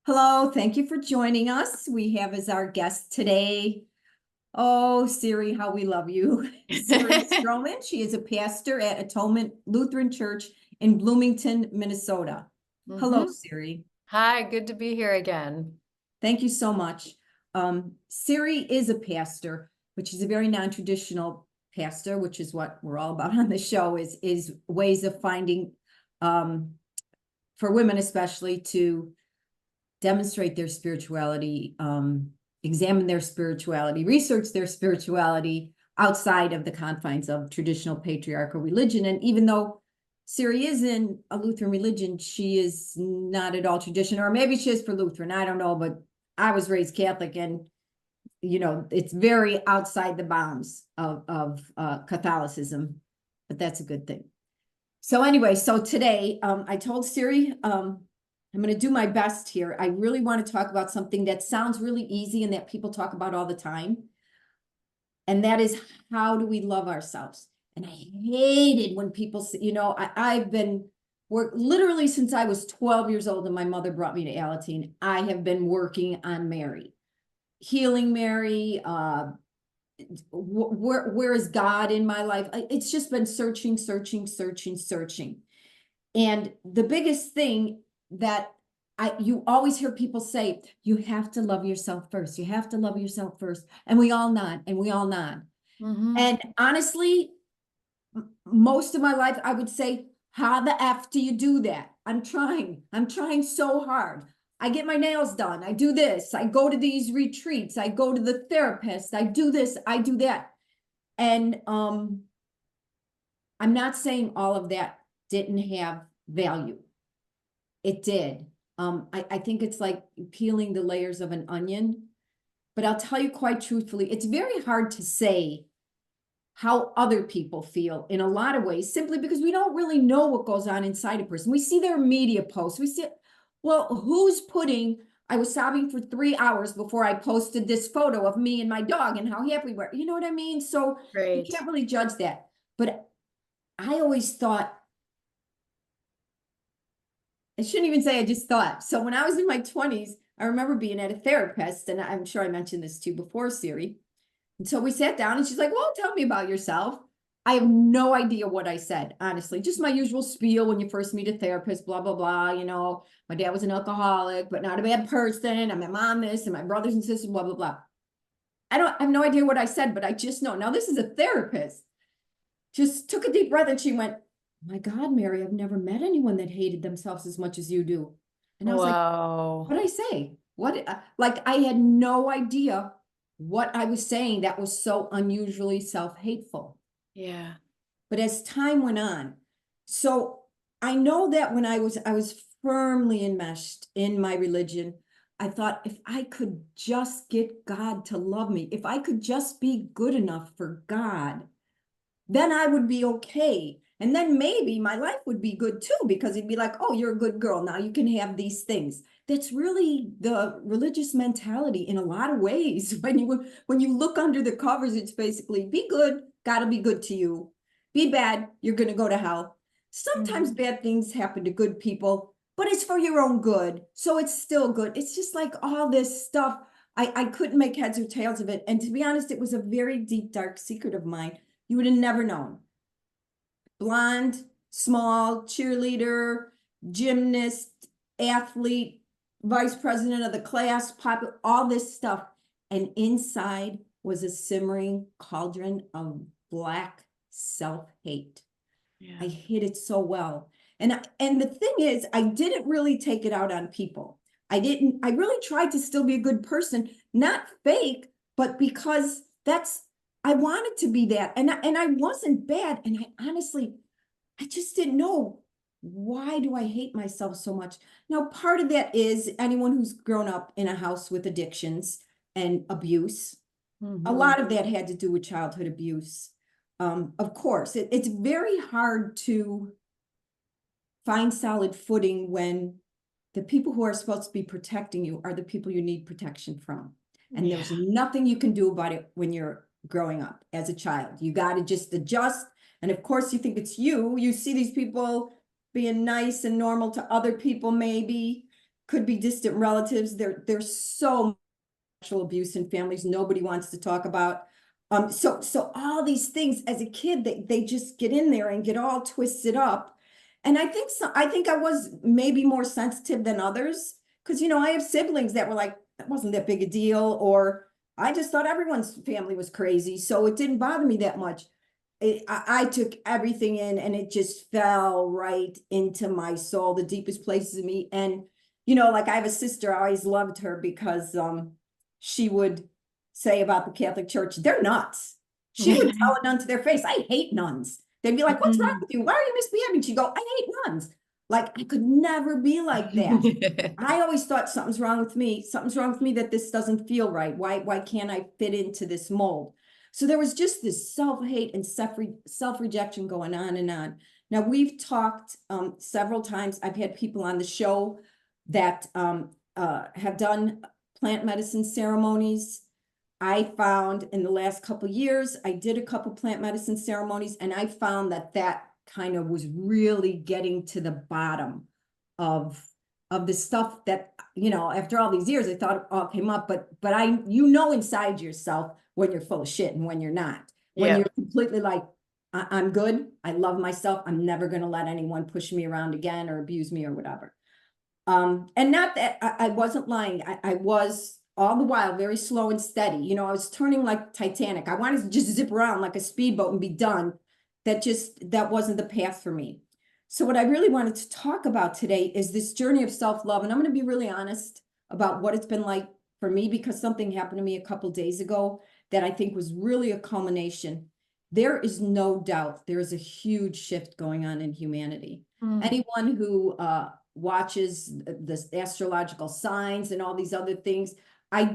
Hello, thank you for joining us. We have as our guest today, oh, Siri, how we love you. Siri Strommen. She is a pastor at Atonement Lutheran Church in Bloomington, Minnesota. Hello, Siri. Hi, good to be here again. Thank you so much. Siri is a pastor, but she's a very non-traditional pastor, which is what we're all about on the show, is ways of finding, for women especially, to demonstrate their spirituality, examine their spirituality, research their spirituality outside of the confines of traditional patriarchal religion. And even though Siri is in a Lutheran religion, she is not at all traditional, or maybe she is for Lutheran, I don't know, but I was raised Catholic, and it's very outside the bounds of Catholicism, but that's a good thing. So anyway, so today I told Siri, I'm going to do my best here. I really want to talk about something that sounds really easy and that people talk about all the time. And that is, how do we love ourselves? And I hated when people say, I've been literally since I was 12 years old and my mother brought me to Alateen. I have been working on Mary, healing Mary. Where is God in my life? It's just been searching. And the biggest thing that you always hear people say, you have to love yourself first. You have to love yourself first. And we all nod. And honestly, most of my life, I would say, how the F do you do that? I'm trying so hard. I get my nails done. I do this. I go to these retreats. I go to the therapist. I do this. I do that. And I'm not saying all of that didn't have value. It did. I think it's like peeling the layers of an onion, but I'll tell you quite truthfully, it's very hard to say how other people feel in a lot of ways, simply because we don't really know what goes on inside a person. We see their media posts. We see, well, I was sobbing for 3 hours before I posted this photo of me and my dog and how happy we were. You know what I mean? So you can't really judge that. But I always thought, I shouldn't even say I just thought. So when I was in my 20s, I remember being at a therapist, and I'm sure I mentioned this to you before, Siri. And so we sat down and she's like, well, tell me about yourself. I have no idea what I said, honestly. Just my usual spiel when you first meet a therapist, blah, blah, blah. My dad was an alcoholic, but not a bad person. And my mom this, and my brothers and sisters, blah, blah, blah. I have no idea what I said, but I just know. Now, this is a therapist. Just took a deep breath and she went, my God, Mary, I've never met anyone that hated themselves as much as you do. And I was like, what did I say? Like I had no idea what I was saying that was so unusually self-hateful. Yeah. But as time went on, so I know that when I was firmly enmeshed in my religion, I thought, if I could just get God to love me, if I could just be good enough for God, then I would be okay. And then maybe my life would be good too, because he'd be like, oh, you're a good girl. Now you can have these things. That's really the religious mentality in a lot of ways. When you look under the covers, it's basically be good, gotta be good to you. Be bad, you're gonna go to hell. Sometimes bad things happen to good people, but it's for your own good. So it's still good. It's just like all this stuff. I couldn't make heads or tails of it. And to be honest, it was a very deep, dark secret of mine. You would have never known. Blonde, small, cheerleader, gymnast, athlete, vice president of the class, all this stuff. And inside was a simmering cauldron of black self-hate. Yeah. I hid it so well. And the thing is, I didn't really take it out on people. I really tried to still be a good person, not fake, but because I wanted to be that, and I wasn't bad. And I just didn't know, why do I hate myself so much? Now, part of that is anyone who's grown up in a house with addictions and abuse. A lot of that had to do with childhood abuse. Of course, it's very hard to find solid footing when the people who are supposed to be protecting you are the people you need protection from. And there's nothing you can do about it when you're growing up as a child. You got to just adjust. And of course, you think it's you. You see these people being nice and normal to other people, maybe. could be distant relatives. There's so much sexual abuse in families nobody wants to talk about. So all these things as a kid, they just get in there and get all twisted up. And I think I was maybe more sensitive than others, because I have siblings that were like, that wasn't that big a deal, or I just thought everyone's family was crazy, so it didn't bother me that much. I took everything in, and it just fell right into my soul, the deepest places of me. And like I have a sister, I always loved her because she would say about the Catholic Church, they're nuts. She would tell a nun to their face, I hate nuns. They'd be like, what's wrong with you? Why are you misbehaving? She'd go, I hate nuns. Like, I could never be like that. I always thought something's wrong with me. Something's wrong with me, that this doesn't feel right. Why can't I fit into this mold? So there was just this self-hate and self-rejection going on and on. Now, we've talked several times. I've had people on the show that have done plant medicine ceremonies. I found in the last couple of years, I did a couple plant medicine ceremonies, and I found that kind of was really getting to the bottom of the stuff that, after all these years, I thought it all came up, but inside yourself when you're full of shit and when you're not, when you're completely like, I'm good. I love myself. I'm never going to let anyone push me around again or abuse me or whatever. And not that I wasn't lying. I was all the while very slow and steady. I was turning like Titanic. I wanted to just zip around like a speedboat and be done. That wasn't the path for me. So what I really wanted to talk about today is this journey of self-love. And I'm going to be really honest about what it's been like for me, because something happened to me a couple days ago that I think was really a culmination. There is no doubt there is a huge shift going on in humanity. Anyone who watches the astrological signs and all these other things, I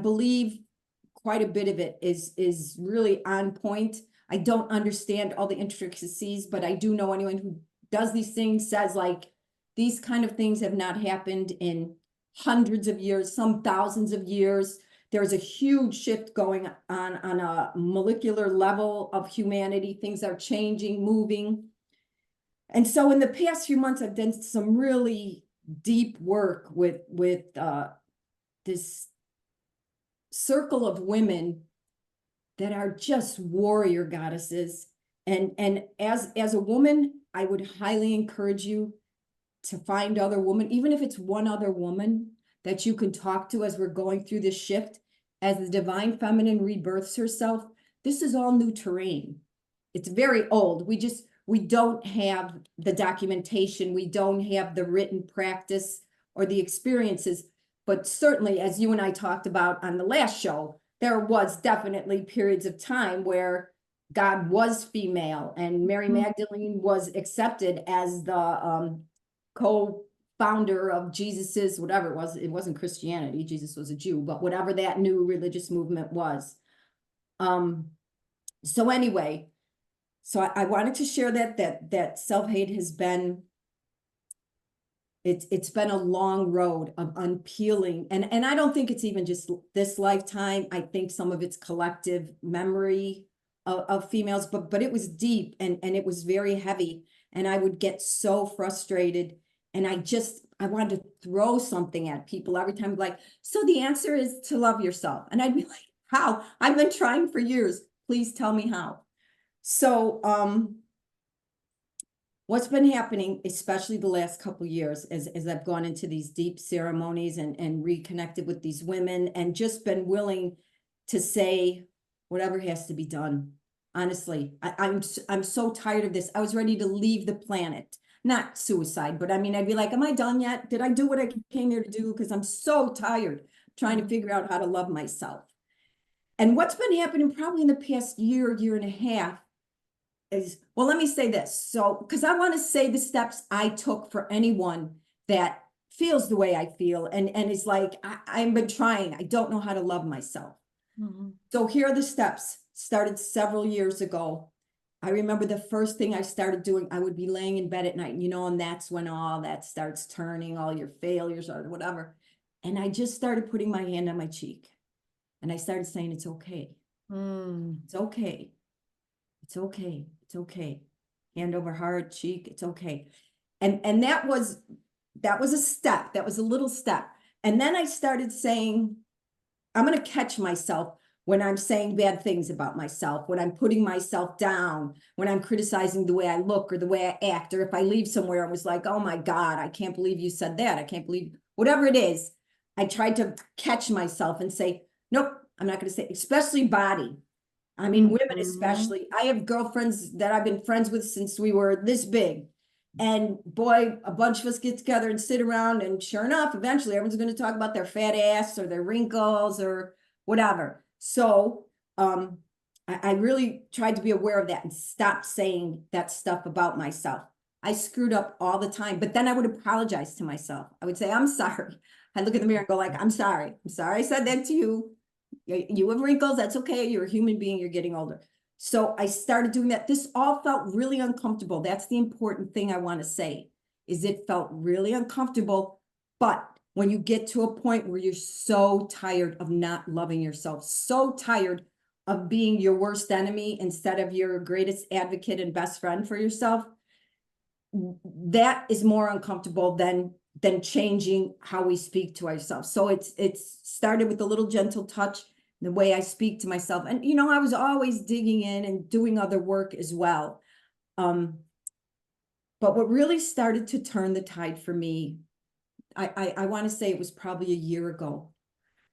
believe quite a bit of it is really on point. I don't understand all the intricacies, but I do know anyone who does these things says like these kind of things have not happened in hundreds of years, some thousands of years. There's a huge shift going on a molecular level of humanity. Things are changing, moving. And so in the past few months, I've done some really deep work with this circle of women that are just warrior goddesses. And as a woman, I would highly encourage you to find other women, even if it's one other woman that you can talk to as we're going through this shift, as the divine feminine rebirths herself. This is all new terrain. It's very old. We don't have the documentation. We don't have the written practice or the experiences. But certainly, as you and I talked about on the last show, there was definitely periods of time where God was female and Mary Magdalene was accepted as the co-founder of Jesus's, whatever it was. It wasn't Christianity. Jesus was a Jew, but whatever that new religious movement was. So anyway, so I wanted to share that self-hate has been, it's been a long road of unpeeling. And I don't think it's even just this lifetime. I think some of it's collective memory of females, but it was deep and it was very heavy. And I would get so frustrated. And I wanted to throw something at people every time, like, so the answer is to love yourself. And I'd be like, how? I've been trying for years. Please tell me how. So, what's been happening, especially the last couple of years, as I've gone into these deep ceremonies and reconnected with these women and just been willing to say whatever has to be done. Honestly, I'm so tired of this. I was ready to leave the planet. Not suicide, but I mean, I'd be like, am I done yet? Did I do what I came here to do? Because I'm so tired trying to figure out how to love myself. And what's been happening probably in the past year and a half is, well, let me say this. So, because I want to say the steps I took for anyone that feels the way I feel and is like, I've been trying. I don't know how to love myself. So here are the steps. Started several years ago. I remember the first thing I started doing, I would be laying in bed at night, and that's when all that starts turning, all your failures or whatever. And I just started putting my hand on my cheek. And I started saying, it's okay. It's okay. It's okay. It's okay. Hand over heart, cheek, it's okay. And that was that was a step. That was a little step. And then I started saying, I'm going to catch myself when I'm saying bad things about myself, when I'm putting myself down, when I'm criticizing the way I look or the way I act, or if I leave somewhere and was like, oh my God, I can't believe you said that. I can't believe whatever it is. I tried to catch myself and say, nope, I'm not going to say, especially body. I mean, women especially. I have girlfriends that I've been friends with since we were this big. And boy, a bunch of us get together and sit around, and sure enough, eventually everyone's going to talk about their fat ass or their wrinkles or whatever. So I really tried to be aware of that and stop saying that stuff about myself. I screwed up all the time, but then I would apologize to myself. I would say, I'm sorry. I look in the mirror and go like, I'm sorry. I'm sorry I said that to you. You have wrinkles. That's okay. You're a human being. You're getting older. So I started doing that. This all felt really uncomfortable. That's the important thing I want to say, is it felt really uncomfortable. But when you get to a point where you're so tired of not loving yourself, so tired of being your worst enemy instead of your greatest advocate and best friend for yourself, that is more uncomfortable than changing how we speak to ourselves. So it's started with a little gentle touch, the way I speak to myself. And, you know, I was always digging in and doing other work as well. But what really started to turn the tide for me, I want to say it was probably a year ago,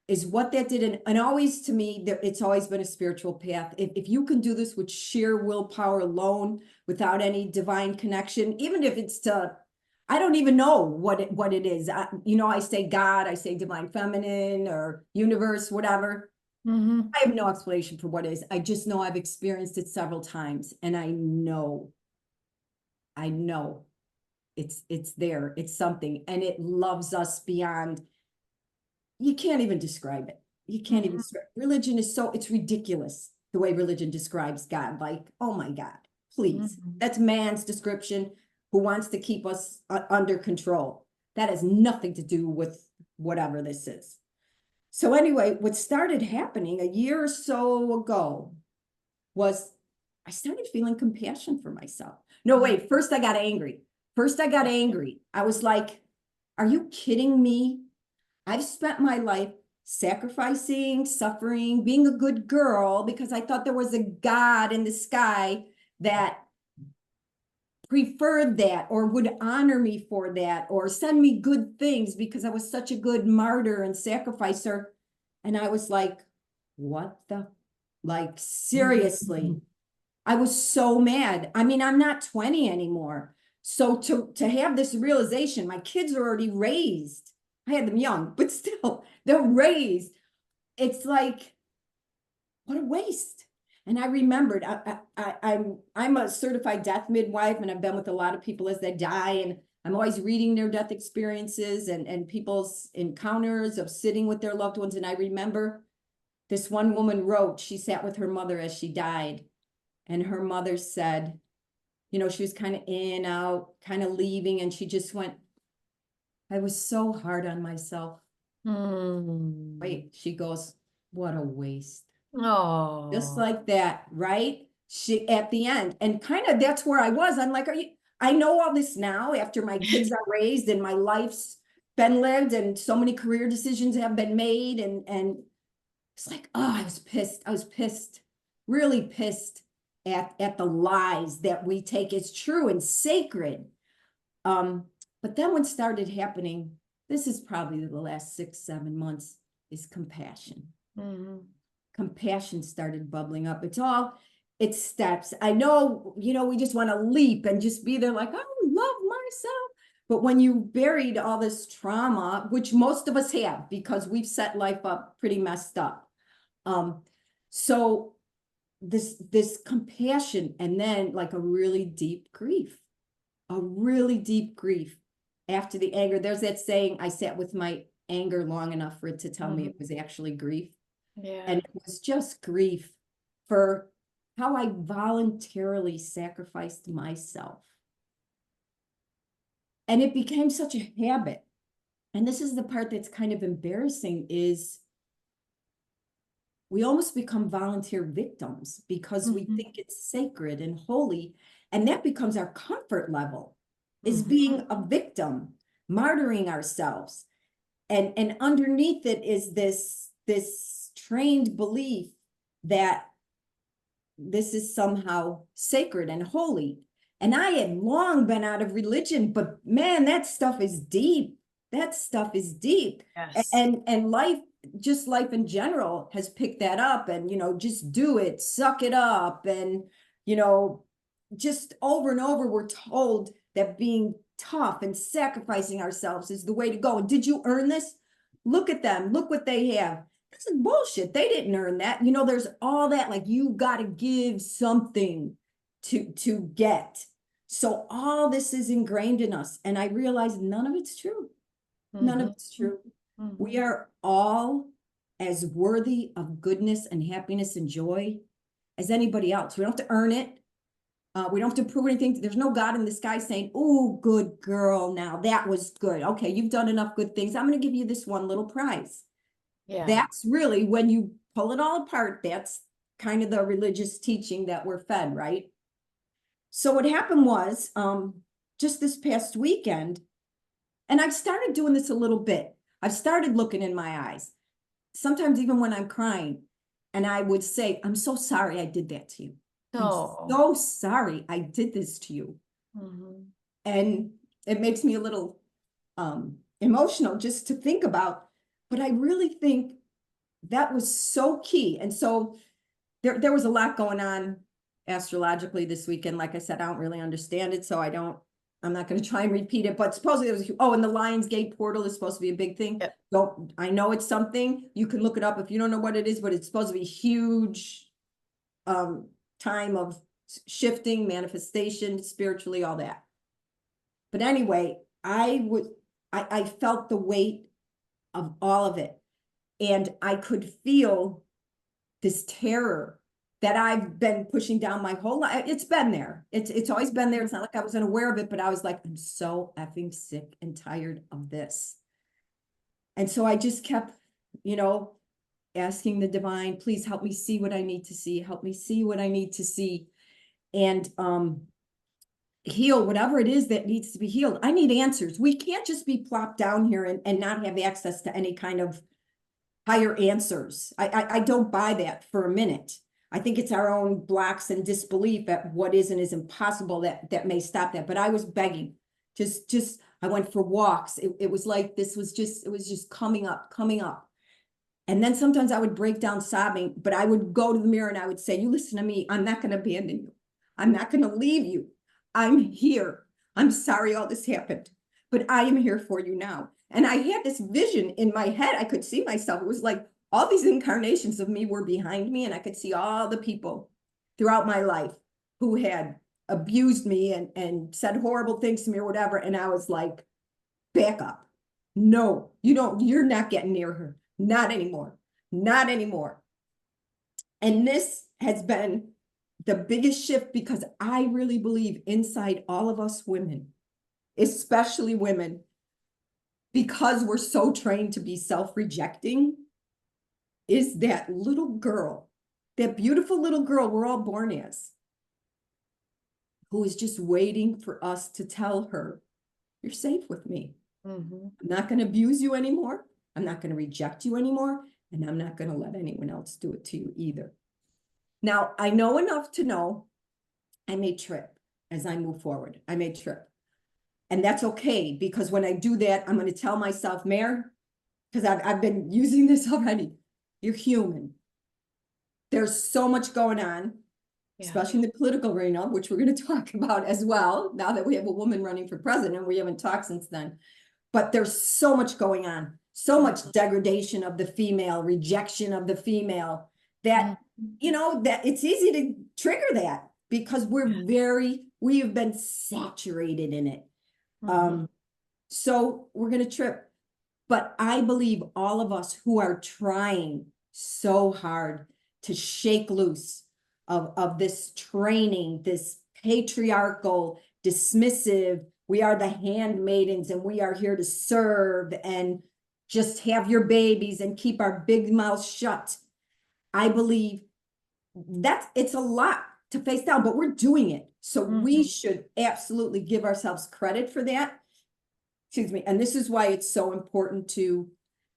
is what that did. And always to me, it's always been a spiritual path. If you can do this with sheer willpower alone, without any divine connection, even if it's to, I don't even know what it is. You know, I say God, I say divine feminine or universe, whatever. I have no explanation for what it is. I just know I've experienced it several times, and I know it's there. It's something, and it loves us beyond. You can't even describe it. You can't even describe. Religion is so, it's ridiculous the way religion describes God. Like, oh my God, please. That's man's description who wants to keep us under control. That has nothing to do with whatever this is. So anyway, what started happening a year or so ago was I started feeling compassion for myself. No, wait, first I got angry. I was like, are you kidding me? I've spent my life sacrificing, suffering, being a good girl because I thought there was a God in the sky that preferred that or would honor me for that or send me good things because I was such a good martyr and sacrificer. And I was like, what the, like, seriously, I was so mad. I mean, I'm not 20 anymore. So to have this realization, my kids are already raised. I had them young, but still, they're raised. It's like, what a waste. And I remembered, I'm a certified death midwife, and I've been with a lot of people as they die, and I'm always reading their death experiences and people's encounters of sitting with their loved ones. And I remember this one woman wrote, she sat with her mother as she died, and her mother said, you know, she was kind of in, out, kind of leaving, and she just went, I was so hard on myself. Wait, she goes, what a waste. Just Oh. like that, right? She at the end, and kind of that's where I was. I'm like, I know all this now after my kids are raised and my life's been lived and so many career decisions have been made. And it's like, oh, I was pissed. I was pissed, really pissed at the lies that we take as true and sacred. But then what started happening, this is probably the last 6-7 months, is compassion. Compassion started bubbling up. It's steps. I know, you know, we just want to leap and just be there like, I love myself. But when you buried all this trauma, which most of us have because we've set life up pretty messed up. So this compassion, and then like a really deep grief after the anger. There's that saying, I sat with my anger long enough for it to tell me it was actually grief. Yeah. And it was just grief for how I voluntarily sacrificed myself. And it became such a habit. And this is the part that's kind of embarrassing, is we almost become volunteer victims because we think it's sacred and holy. And that becomes our comfort level, is being a victim. martyring ourselves. And underneath it is this trained belief that this is somehow sacred and holy. And I had long been out of religion, but man, that stuff is deep. That stuff is deep. Yes. And life, just life in general, has picked that up. And, just do it, suck it up. And, just over and over, we're told that being tough and sacrificing ourselves is the way to go. And did you earn this? Look at them. Look what they have. This is bullshit. They didn't earn that. There's all that, like, you got to give something to get. So all this is ingrained in us. And I realize none of it's true. None of it's true. We are all as worthy of goodness and happiness and joy as anybody else. We don't have to earn it. We don't have to prove anything. There's no God in the sky saying, oh, good girl, now that was good. Okay, you've done enough good things. I'm going to give you this one little prize. Yeah. That's really, when you pull it all apart, that's kind of the religious teaching that we're fed, right? So what happened was, just this past weekend, and I've started doing this a little bit. I've started looking in my eyes, sometimes even when I'm crying, and I would say, I'm so sorry I did that to you. I'm so sorry I did this to you. And it makes me a little emotional just to think about, but I really think that was so key. And so there was a lot going on astrologically this weekend. Like I said, I don't really understand it, so I'm not going to try and repeat it, but supposedly there was, and the Lionsgate portal is supposed to be a big thing. Yep. So I know it's something. You can look it up if you don't know what it is, but it's supposed to be huge time of shifting, manifestation, spiritually, all that. But anyway, I felt the weight of all of it. And I could feel this terror that I've been pushing down my whole life. It's been there. It's always been there. It's not like I was unaware of it, but I was like, I'm so effing sick and tired of this. And so I just kept, asking the divine, please help me see what I need to see. Help me see what I need to see. And heal whatever it is that needs to be healed. I need answers. We can't just be plopped down here and not have access to any kind of higher answers. I don't buy that for a minute. I think it's our own blocks and disbelief at what is and is impossible that may stop that. But I was begging, just I went for walks. It was like it was just coming up. And then sometimes I would break down sobbing, but I would go to the mirror and I would say, you listen to me, I'm not going to abandon you. I'm not going to leave you. I'm here. I'm sorry all this happened, but I am here for you now. And I had this vision in my head. I could see myself. It was like all these incarnations of me were behind me, and I could see all the people throughout my life who had abused me and said horrible things to me or whatever. And I was like, back up. No, you're not getting near her. Not anymore. Not anymore. And this has been the biggest shift, because I really believe inside all of us women, especially women, because we're so trained to be self-rejecting, is that little girl, that beautiful little girl we're all born as, who is just waiting for us to tell her, you're safe with me. I'm not going to abuse you anymore. I'm not going to reject you anymore. And I'm not going to let anyone else do it to you either. Now, I know enough to know I may trip as I move forward. I may trip. And that's okay, because when I do that, I'm going to tell myself, Mare, because I've been using this already, you're human. There's so much going on, especially in the political arena, which we're going to talk about as well, now that we have a woman running for president. We haven't talked since then. But there's so much going on, so much degradation of the female, rejection of the female, that, that it's easy to trigger that, because we have been saturated in it. So we're going to trip. But I believe all of us who are trying so hard to shake loose of this training, this patriarchal, dismissive, we are the handmaidens and we are here to serve and just have your babies and keep our big mouths shut. I believe that it's a lot to face down, but we're doing it. So we should absolutely give ourselves credit for that. excuse me, and this is why it's so important to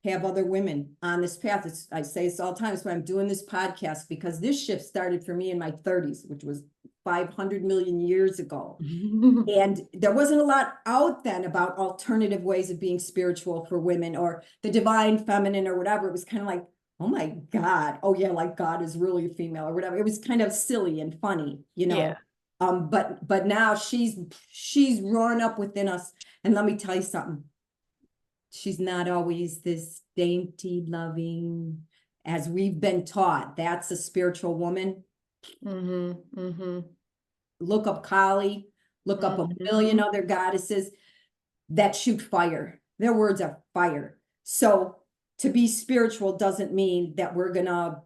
have other women on this path. I say this all the time, that's why I'm doing this podcast, because this shift started for me in my 30s, which was 500 million years ago. And there wasn't a lot out then about alternative ways of being spiritual for women, or the divine feminine or whatever. It was kind of like, oh my God, oh yeah, like God is really a female or whatever. It was kind of silly and funny, Yeah. but now she's roaring up within us. And let me tell you something. She's not always this dainty, loving, as we've been taught. That's a spiritual woman. Look up Kali, look up a million other goddesses that shoot fire. Their words are fire. So to be spiritual doesn't mean that we're gonna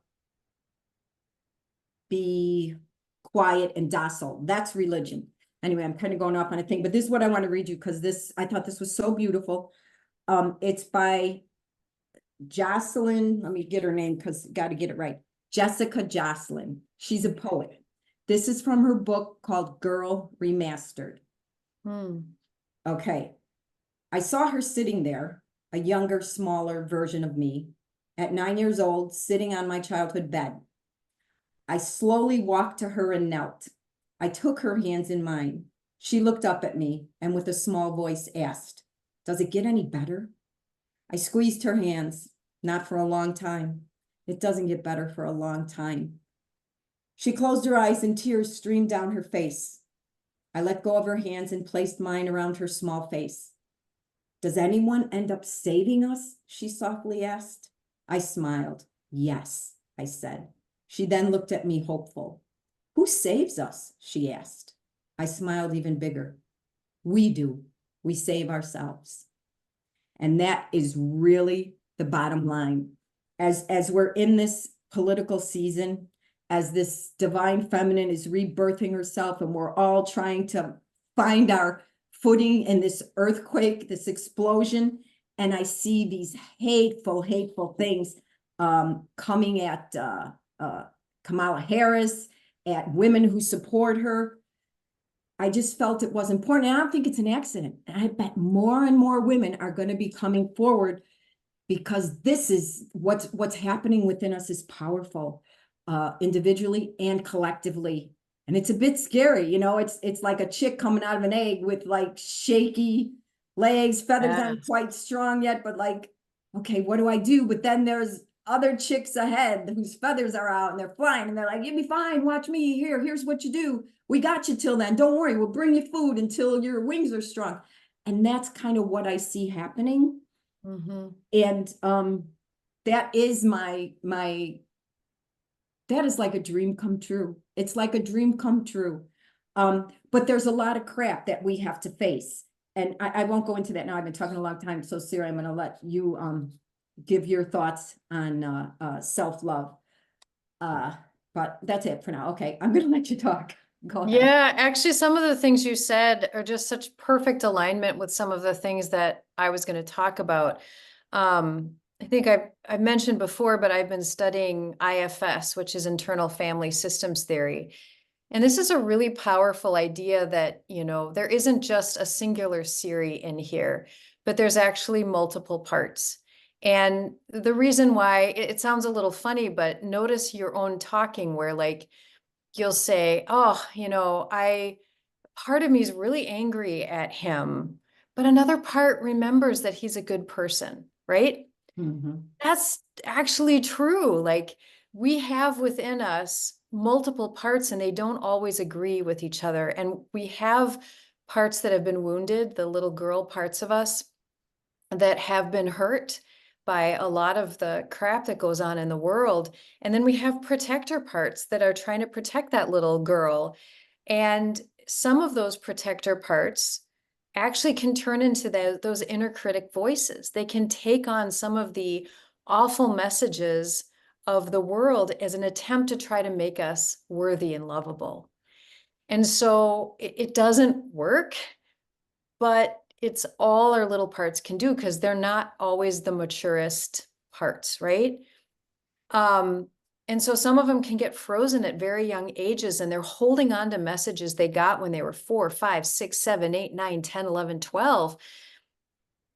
be quiet and docile. That's religion. Anyway, I'm kind of going off on a thing, but this is what I want to read you, because I thought this was so beautiful. It's by Jocelyn. Let me get her name, because got to get it right. Jessica Jocelyn. She's a poet. This is from her book called Girl Remastered. Okay. I saw her sitting there, a younger, smaller version of me, at 9 years old, sitting on my childhood bed. I slowly walked to her and knelt. I took her hands in mine. She looked up at me and with a small voice asked, "Does it get any better?" I squeezed her hands. Not for a long time. It doesn't get better for a long time. She closed her eyes and tears streamed down her face. I let go of her hands and placed mine around her small face. "Does anyone end up saving us?" she softly asked. I smiled. "Yes," I said. She then looked at me hopeful. "Who saves us?" she asked. I smiled even bigger. "We do. We save ourselves." And that is really the bottom line. As we're in this political season, as this divine feminine is rebirthing herself, and we're all trying to find our footing in this earthquake, this explosion, and I see these hateful things coming at Kamala Harris, at women who support her. I just felt it was important. And I don't think it's an accident. And I bet more and more women are going to be coming forward, because this is what's happening within us is powerful, individually and collectively. And it's a bit scary, it's like a chick coming out of an egg with like shaky legs, feathers aren't quite strong yet, but like, okay, what do I do? But then there's other chicks ahead whose feathers are out and they're flying and they're like, "You'll be fine, watch me, here's what you do. We got you till then. Don't worry, we'll bring you food until your wings are strong." And that's kind of what I see happening. And that is that is like a dream come true. It's like a dream come true. But there's a lot of crap that we have to face. And I won't go into that now. I've been talking a long time. So Sarah, I'm going to let you give your thoughts on self-love. But that's it for now. Okay, I'm going to let you talk. Go ahead. Yeah, actually, some of the things you said are just such perfect alignment with some of the things that I was going to talk about. I think I've mentioned before, but I've been studying IFS, which is internal family systems theory. And this is a really powerful idea that, there isn't just a singular Siri in here, but there's actually multiple parts. And the reason why it sounds a little funny, but notice your own talking where like, you'll say, "Oh, part of me is really angry at him, but another part remembers that he's a good person," right? That's actually true. Like we have within us multiple parts and they don't always agree with each other. And we have parts that have been wounded, the little girl parts of us that have been hurt by a lot of the crap that goes on in the world. And then we have protector parts that are trying to protect that little girl. And some of those protector parts actually can turn into those inner critic voices. They can take on some of the awful messages of the world as an attempt to try to make us worthy and lovable. And so it doesn't work, but it's all our little parts can do because they're not always the maturest parts, right? And so some of them can get frozen at very young ages and they're holding on to messages they got when they were 4, 5, 6, 7, 8, 9, 10, 11, 12.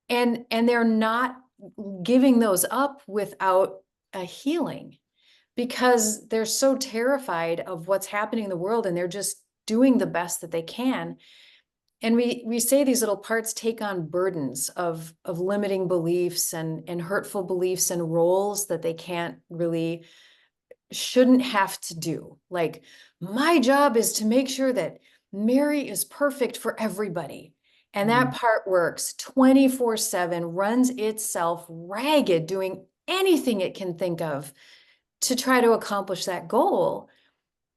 And they're not giving those up without a healing, because they're so terrified of what's happening in the world, and they're just doing the best that they can. And we say these little parts take on burdens of limiting beliefs and hurtful beliefs and roles that they can't really, shouldn't have to do. Like, my job is to make sure that Mary is perfect for everybody. And that part works 24/7, runs itself ragged, doing anything it can think of to try to accomplish that goal.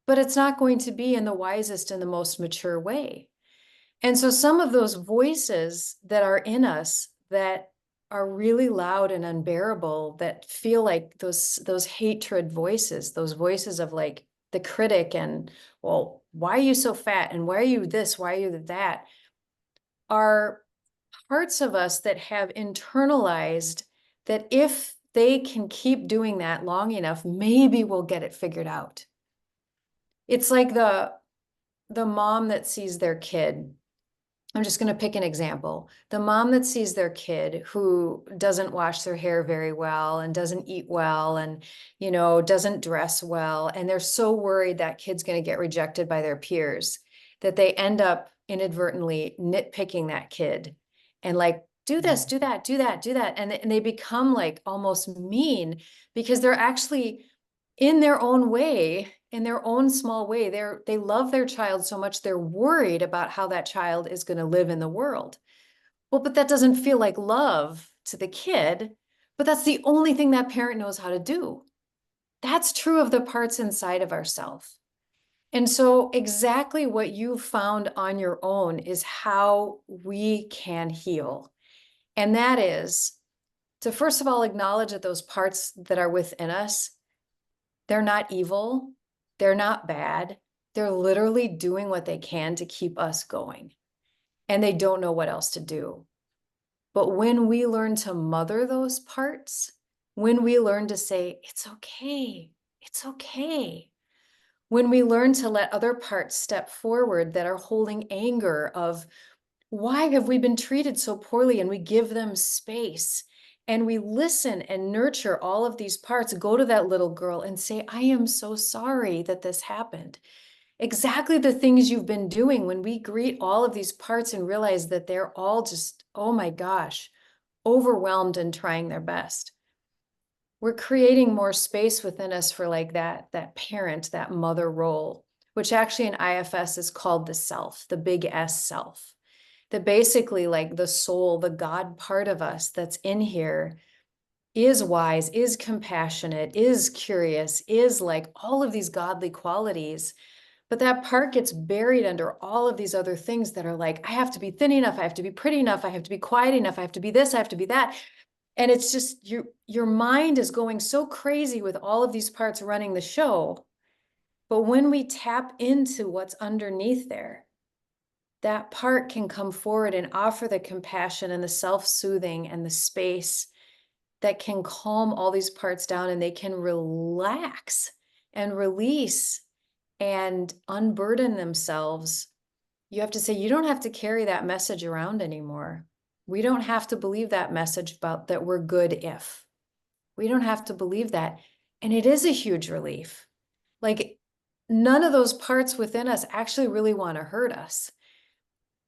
But it's not going to be in the wisest and the most mature way. And so some of those voices that are in us that are really loud and unbearable, that feel like those hatred voices, those voices of like the critic and, well, why are you so fat? And why are you this? Why are you that? Are parts of us that have internalized that if they can keep doing that long enough, maybe we'll get it figured out. It's like the mom that sees their kid. I'm just going to pick an example. The mom that sees their kid who doesn't wash their hair very well and doesn't eat well and, doesn't dress well. And they're so worried that kid's going to get rejected by their peers that they end up inadvertently nitpicking that kid and like, do this, do that, do that, do that. And they become like almost mean, because they're actually, in their own way, in their own small way, they love their child so much they're worried about how that child is going to live in the world. Well, but that doesn't feel like love to the kid, but that's the only thing that parent knows how to do. That's true of the parts inside of ourselves. And so exactly what you found on your own is how we can heal. And that is to, first of all, acknowledge that those parts that are within us, they're not evil. They're not bad. They're literally doing what they can to keep us going. And they don't know what else to do. But when we learn to mother those parts, when we learn to say, it's okay, it's okay. When we learn to let other parts step forward that are holding anger of, why have we been treated so poorly? And we give them space. And we listen and nurture all of these parts, go to that little girl and say, I am so sorry that this happened. Exactly the things you've been doing. When we greet all of these parts and realize that they're all just, oh my gosh, overwhelmed and trying their best. We're creating more space within us for like that parent, that mother role, which actually in IFS is called the self, the big S self. That basically, like, the soul, the God part of us that's in here is wise, is compassionate, is curious, is like all of these godly qualities. But that part gets buried under all of these other things that are like, I have to be thin enough, I have to be pretty enough, I have to be quiet enough, I have to be this, I have to be that. And it's just, your mind is going so crazy with all of these parts running the show. But when we tap into what's underneath there, that part can come forward and offer the compassion and the self-soothing and the space that can calm all these parts down, and they can relax and release and unburden themselves. You have to say, you don't have to carry that message around anymore. We don't have to believe that message about that we're good if. We don't have to believe that. And it is a huge relief. Like, none of those parts within us actually really want to hurt us.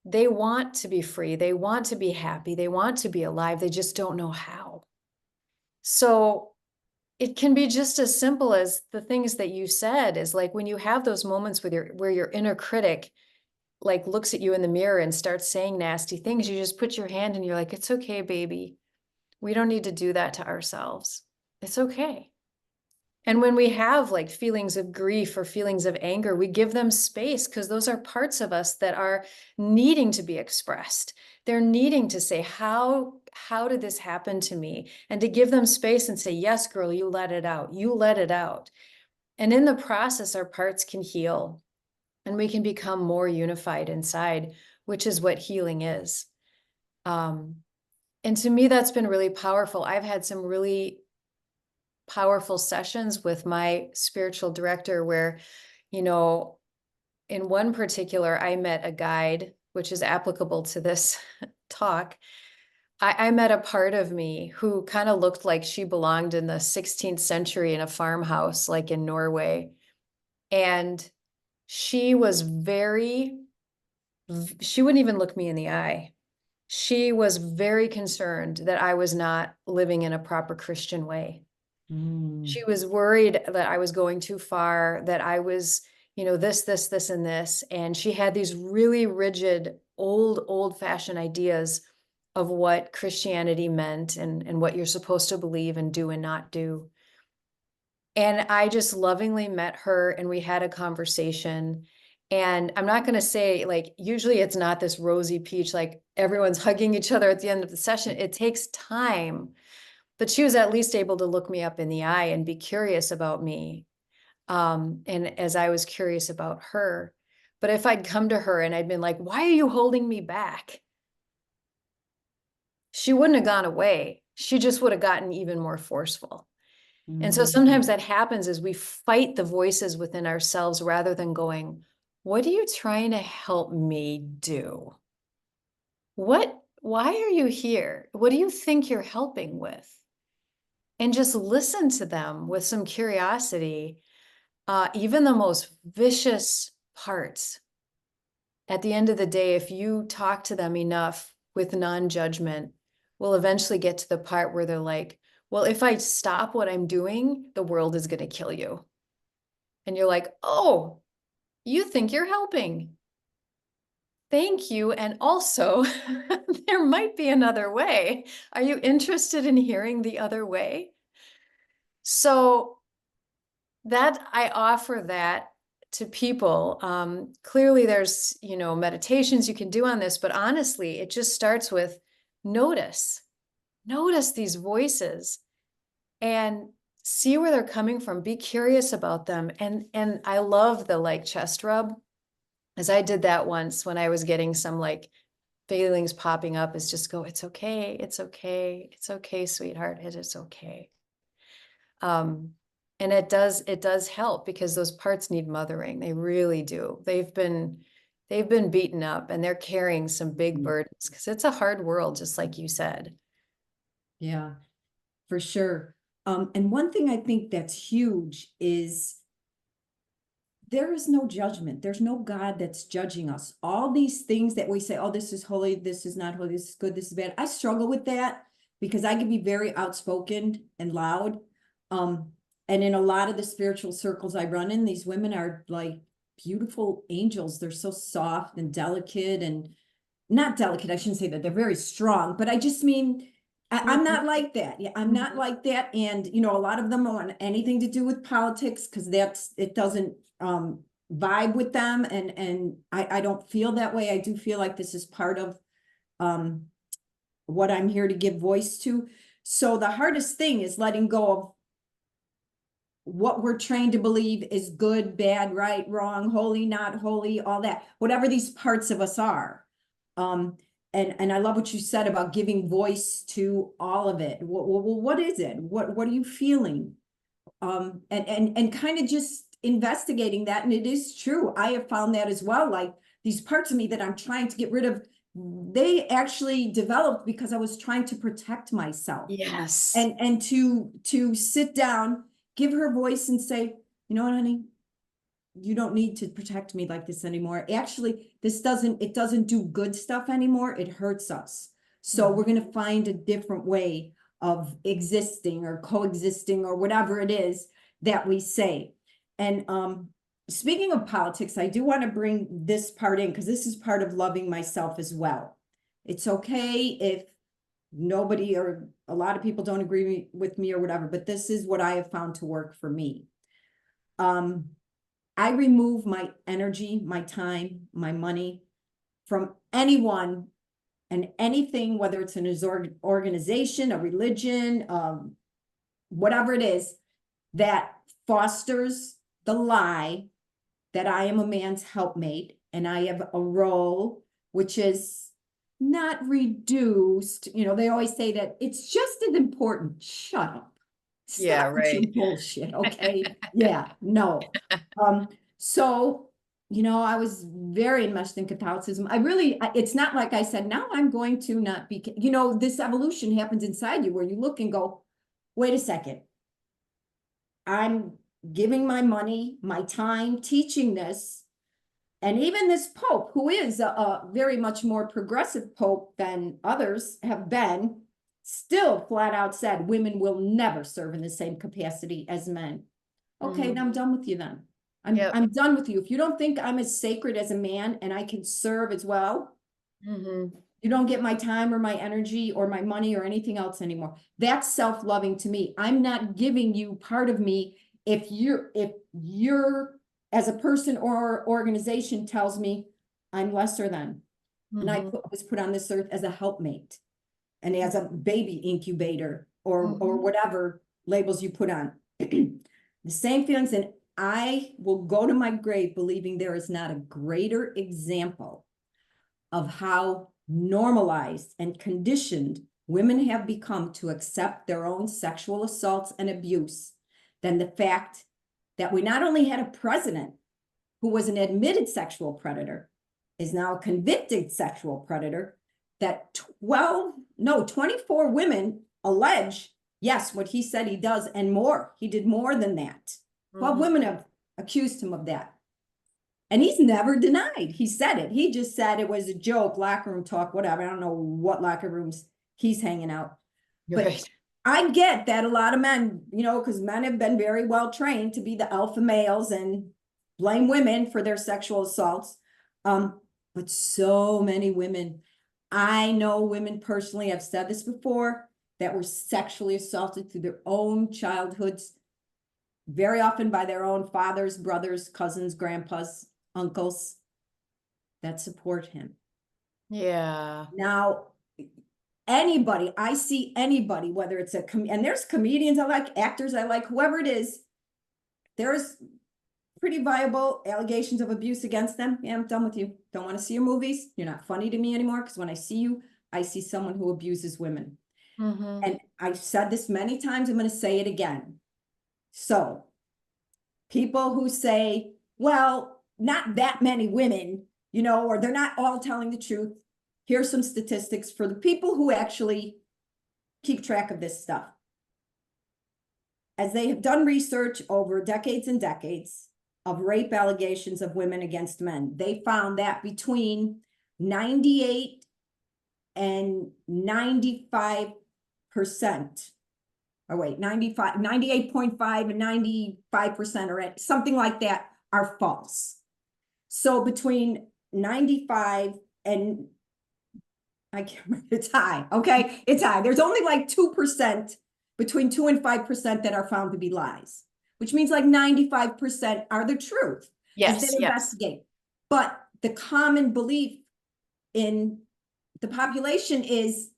They want to be free. They want to be happy. They want to be alive. They just don't know how. So it can be just as simple as the things that you said, is like when you have those moments with where your inner critic like looks at you in the mirror and starts saying nasty things, you just put your hand and you're like, it's okay, baby. We don't need to do that to ourselves. It's okay. And when we have like feelings of grief or feelings of anger, we give them space, because those are parts of us that are needing to be expressed. They're needing to say, how did this happen to me? And to give them space and say, yes, girl, you let it out. You let it out. And in the process, our parts can heal and we can become more unified inside, which is what healing is. And to me, that's been really powerful. I've had some really powerful sessions with my spiritual director where, in one particular, I met a guide, which is applicable to this talk, I met a part of me who kind of looked like she belonged in the 16th century in a farmhouse, like in Norway. And she was she wouldn't even look me in the eye. She was very concerned that I was not living in a proper Christian way. Mm, She was worried that I was going too far, that I was, this, and this. And she had these really rigid, old-fashioned ideas of what Christianity meant and what you're supposed to believe and do and not do. And I just lovingly met her and we had a conversation. And I'm not going to say, like, usually it's not this rosy peach, like everyone's hugging each other at the end of the session. It takes time, but she was at least able to look me up in the eye and be curious about me. And as I was curious about her, but if I'd come to her and I'd been like, why are you holding me back? She wouldn't have gone away. She just would have gotten even more forceful. And so mm, sometimes that happens is we fight the voices within ourselves rather than going, what are you trying to help me do? Why are you here? What do you think you're helping with? And just listen to them with some curiosity. Even the most vicious parts, at the end of the day, if you talk to them enough with non-judgment, will eventually get to the part where they're like, well, if I stop what I'm doing, the world is going to kill you. And you're like, oh, you think you're helping. Thank you. And also, there might be another way. Are you interested in hearing the other way? So that I offer that to people. Clearly there's, meditations you can do on this, but honestly, it just starts with notice, notice these voices and see where they're coming from. Be curious about them. And I love the like chest rub, as I did that once when I was getting some like feelings popping up, is just go, it's okay, it's okay, it's okay, sweetheart, it is okay. Um, and it does help because those parts need mothering. They really do. They've been beaten up and they're carrying some big mm. burdens because it's a hard world, just like you said. Yeah, for sure. And one thing I think that's huge is there is no judgment. There's no God that's judging us. All these things that we say, oh, this is holy, this is not holy, this is good, this is bad. I struggle with that because I can be very outspoken and loud. Um, and in a lot of the spiritual circles I run in, these women are like beautiful angels. They're so soft and delicate and not delicate. I shouldn't say that. They're very strong, but I just mean I'm Mhm. not like that. Yeah, I'm not Mhm. like that. And a lot of them don't want anything to do with politics because it doesn't vibe with them. And I don't feel that way. I do feel like this is part of um what I'm here to give voice to. So the hardest thing is letting go of what we're trained to believe is good, bad, right, wrong, holy, not holy, all that, whatever these parts of us are. Um, and I love what you said about giving voice to all of it. What is it? What are you feeling? And kind of just investigating that. And it is true. I have found that as well. Like these parts of me that I'm trying to get rid of, they actually developed because I was trying to protect myself Yes. and to sit down, give her voice and say, you know what, honey, you don't need to protect me like this anymore. Actually, it doesn't do good stuff anymore. It hurts us. So we're Mhm. going to find a different way of existing or coexisting or whatever it is that we say. And speaking of politics, I do want to bring this part in because this is part of loving myself as well. It's okay if nobody or a lot of people don't agree with me or whatever, but this is what I have found to work for me. Um, I remove my energy, my time, my money from anyone and anything, whether it's an organization, a religion, whatever it is, that fosters the lie that I am a man's helpmate and I have a role which is not reduced. They always say that it's just as important. Shut up. Yeah, Stop with your right. bullshit, okay? Yeah, no. So I was very enmeshed in Catholicism. It's not like I said, now I'm going to not be, this evolution happens inside you where you look and go, wait a second. I'm giving my money, my time, teaching this. And even this Pope, who is a very much more progressive Pope than others have been, still flat out said women will never serve in the same capacity as men. Okay, now I'm done with you then. Yep. I'm done with you. If you don't think I'm as sacred as a man and I can serve as well, you don't get my time or my energy or my money or anything else anymore. That's self-loving to me. I'm not giving you part of me if you're as a person or organization tells me I'm lesser than. And I was put on this earth as a helpmate and as a baby incubator or whatever labels you put on. The same feelings, and I will go to my grave believing there is not a greater example of how normalized and conditioned women have become to accept their own sexual assaults and abuse than the fact that we not only had a president who was an admitted sexual predator, is now a convicted sexual predator, that 24 women allege, yes, what he said he does and more. He did more than that. 12 women have accused him of that. And he's never denied. He said it. He just said it was a joke, locker room talk, whatever. I don't know what locker rooms he's hanging out. But I get that a lot of men, because men have been very well trained to be the alpha males and blame women for their sexual assaults. But so many women, I know women personally, I've said this before, that were sexually assaulted through their own childhoods, very often by their own fathers, brothers, cousins, grandpas, uncles that support him. Yeah. Now, I see anybody, whether it's and there's comedians I like, actors I like, whoever it is, there's pretty viable allegations of abuse against them. Yeah, I'm done with you. Don't want to see your movies. You're not funny to me anymore, because when I see you, I see someone who abuses women. And I've said this many times, I'm going to say it again. So people who say, well, not that many women, or they're not all telling the truth. Here's some statistics for the people who actually keep track of this stuff. As they have done research over decades and decades of rape allegations of women against men, they found that between 98 and 95%, or wait, 98.5 and 95% or something like that are false. So between 95 and I can't remember, it's high. Okay, it's high. There's only like 2%, between 2 and 5% that are found to be lies, which means like 95% are the truth. Yes, as they investigate. But the common belief in the population is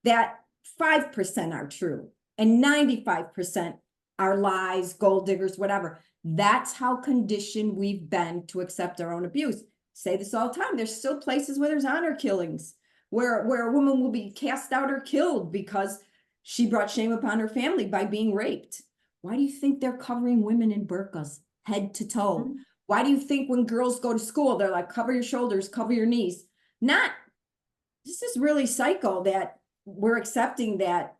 that 5% are true and 95% are lies, gold diggers, whatever. That's how conditioned we've been to accept our own abuse. Say this all the time. There's still places where there's honor killings, where a woman will be cast out or killed because she brought shame upon her family by being raped. Why do you think they're covering women in burqas, head to toe? Why do you think when girls go to school, they're like, cover your shoulders, cover your knees? This is really psycho that we're accepting that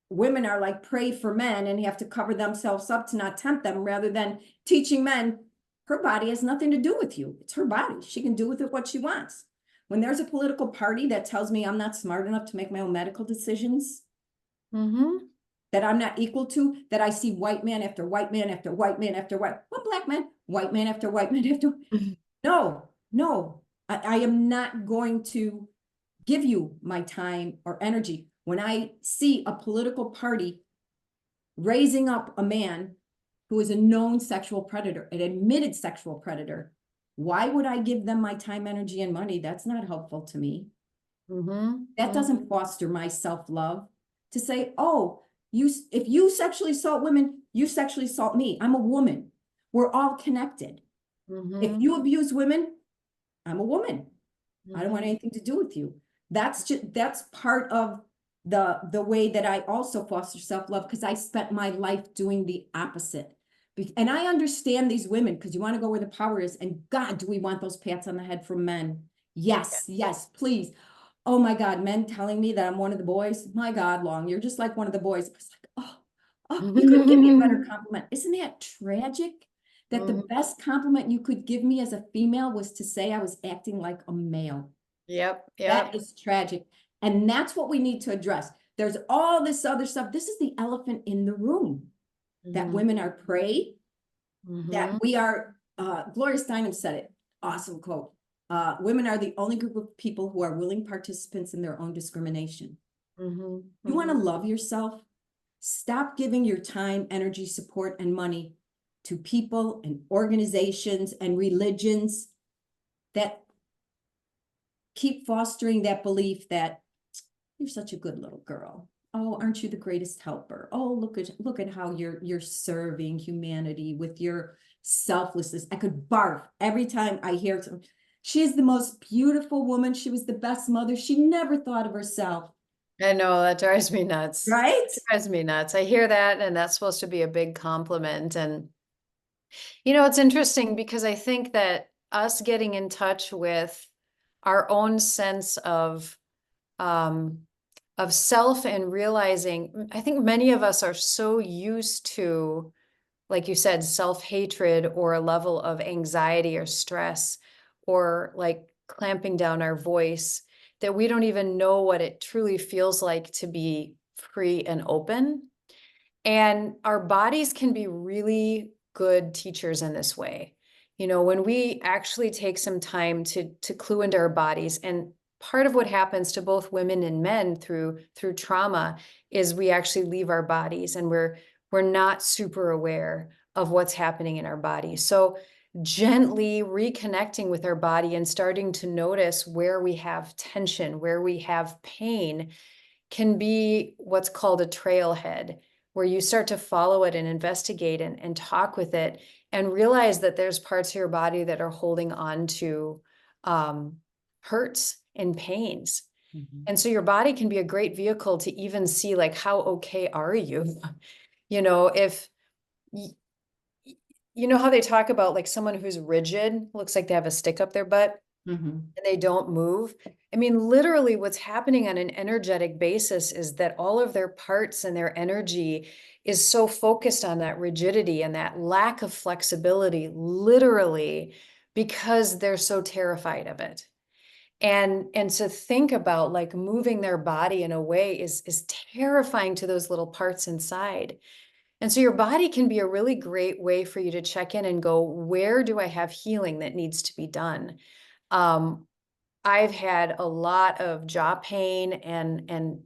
women are like prey for men and have to cover themselves up to not tempt them, rather than teaching men her body has nothing to do with you. It's her body. She can do with it what she wants. When there's a political party that tells me I'm not smart enough to make my own medical decisions, that I'm not equal to, that I see white man after white man after white man after one black man, white man after white man after. No, I am not going to give you my time or energy. When I see a political party raising up a man who is a known sexual predator, an admitted sexual predator, why would I give them my time, energy, and money? That's not helpful to me. That doesn't foster my self-love to say, oh, if you sexually assault women, you sexually assault me. I'm a woman. We're all connected. If you abuse women, I'm a woman. I don't want anything to do with you. That's part of the way that I also foster self-love, because I spent my life doing the opposite. And I understand these women because you want to go where the power is. And God, do we want those pats on the head from men? Yes, yes, please. Oh my God, men telling me that I'm one of the boys. My God, Long, you're just like one of the boys. I was like, you couldn't give me a better compliment. Isn't that tragic? That the best compliment you could give me as a female was to say I was acting like a male. Yep, That yep. is tragic. And that's what we need to address. There's all this other stuff. This is the elephant in the room, that women are prey, that we are, Gloria Steinem said it, awesome quote. Women are the only group of people who are willing participants in their own discrimination. You want to love yourself? Stop giving your time, energy, support, and money to people and organizations and religions that keep fostering that belief that you're such a good little girl. Oh, aren't you the greatest helper? Oh, look at how you're serving humanity with your selflessness. I could barf every time I hear some. She is the most beautiful woman. She was the best mother. She never thought of herself. I know, that drives me nuts. Right? It drives me nuts. I hear that, and that's supposed to be a big compliment. And, it's interesting because I think that us getting in touch with our own sense um, of self and realizing, I think many of us are so used to, like you said, self-hatred or a level of anxiety or stress or like clamping down our voice that we don't even know what it truly feels like to be free and open. And our bodies can be really good teachers in this way. When we actually take some time to clue into our bodies, and part of what happens to both women and men through trauma is we actually leave our bodies and we're not super aware of what's happening in our body. So gently reconnecting with our body and starting to notice where we have tension, where we have pain, can be what's called a trailhead, where you start to follow it and investigate and talk with it and realize that there's parts of your body that are holding on to hurts and pains. And so your body can be a great vehicle to even see, like, how okay are you? If you know how they talk about like someone who's rigid, looks like they have a stick up their butt and they don't move. I mean, literally what's happening on an energetic basis is that all of their parts and their energy is so focused on that rigidity and that lack of flexibility, literally, because they're so terrified of it. And to think about like moving their body in a way is terrifying to those little parts inside. And so your body can be a really great way for you to check in and go, where do I have healing that needs to be done? I've had a lot of jaw pain and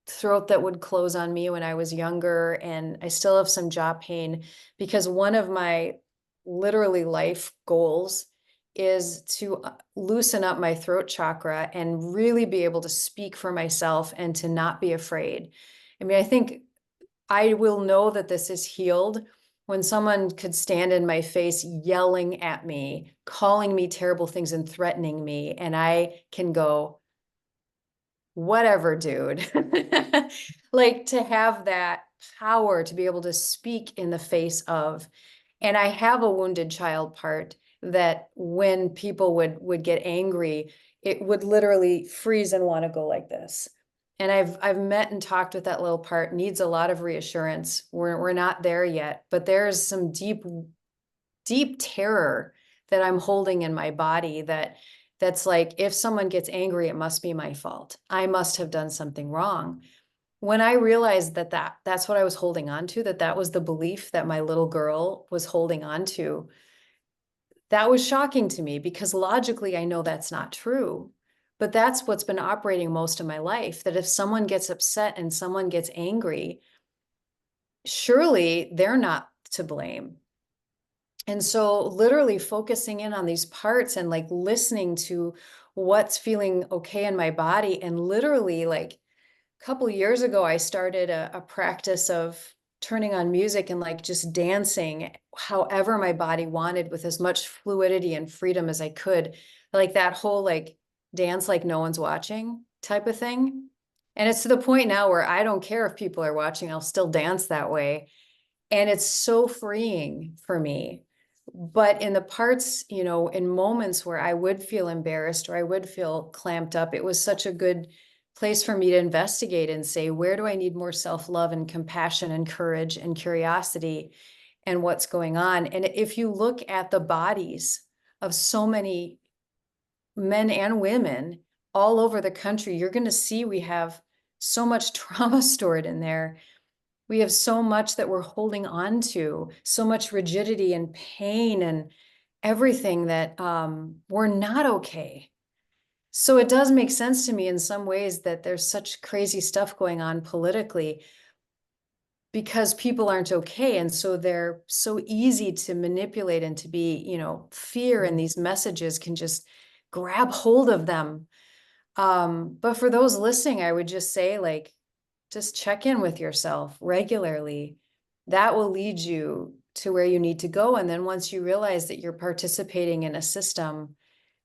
throat that would close on me when I was younger, and I still have some jaw pain because one of my literally life goals is to loosen up my throat chakra and really be able to speak for myself and to not be afraid. I mean, I think I will know that this is healed when someone could stand in my face yelling at me, calling me terrible things and threatening me, and I can go, whatever, dude. Like, to have that power to be able to speak in the face of. And I have a wounded child part that when people would get angry, it would literally freeze and want to go like this. And I've met and talked with that little part, needs a lot of reassurance. We're not there yet, but there's some deep terror that I'm holding in my body that's like, if someone gets angry, it must be my fault. I must have done something wrong. When I realized that's what I was holding on to, that was the belief that my little girl was holding on to, that was shocking to me because logically I know that's not true. But that's what's been operating most of my life, that if someone gets upset and someone gets angry, surely they're not to blame. And so literally focusing in on these parts and like listening to what's feeling okay in my body. And literally, like, a couple of years ago, I started a practice of turning on music and like just dancing however my body wanted with as much fluidity and freedom as I could. Like that whole like dance like no one's watching type of thing. And it's to the point now where I don't care if people are watching, I'll still dance that way. And it's so freeing for me. But in the parts, you know, in moments where I would feel embarrassed or I would feel clamped up, it was such a good place for me to investigate and say, where do I need more self-love and compassion and courage and curiosity and what's going on? And if you look at the bodies of so many men and women all over the country, you're going to see we have so much trauma stored in there. We have so much that we're holding on to, so much rigidity and pain and everything that we're not okay. So it does make sense to me in some ways that there's such crazy stuff going on politically because people aren't okay. And so they're so easy to manipulate and to be, you know, fear and these messages can just grab hold of them. But for those listening, I would just say, like, just check in with yourself regularly. That will lead you to where you need to go. And then once you realize that you're participating in a system